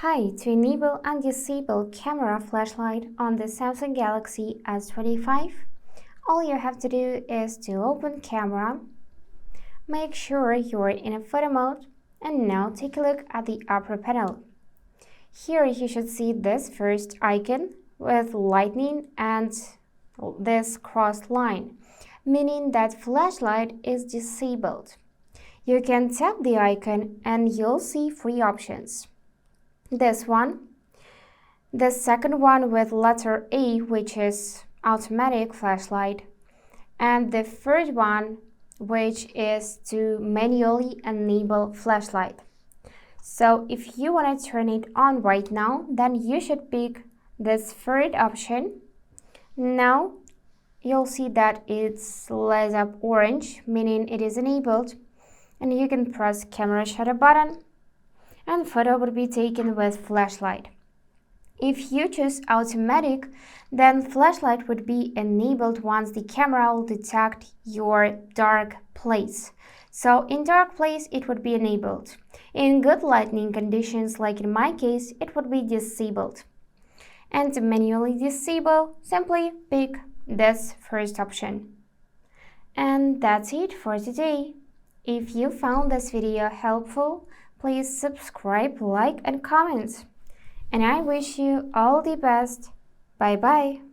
Hi, to enable and disable camera flashlight on the Samsung Galaxy S25, all you have to do is to open camera, make sure you're in a photo mode, and now take a look at the upper panel. Here you should see this first icon with lightning and this crossed line, meaning that flashlight is disabled. You can tap the icon and you'll see three options. This one, the second one with letter A, which is automatic flashlight, and the third one, which is to manually enable flashlight. So if you want to turn it on right now, then you should pick this third option. Now you'll see that it's lit up orange, meaning it is enabled, and you can press camera shutter button and photo would be taken with flashlight. If you choose automatic, then flashlight would be enabled once the camera will detect your dark place. So in dark place, it would be enabled. In good lighting conditions, like in my case, it would be disabled. And to manually disable, simply pick this first option. And that's it for today. If you found this video helpful, please subscribe, like, and comment. And I wish you all the best. Bye-bye.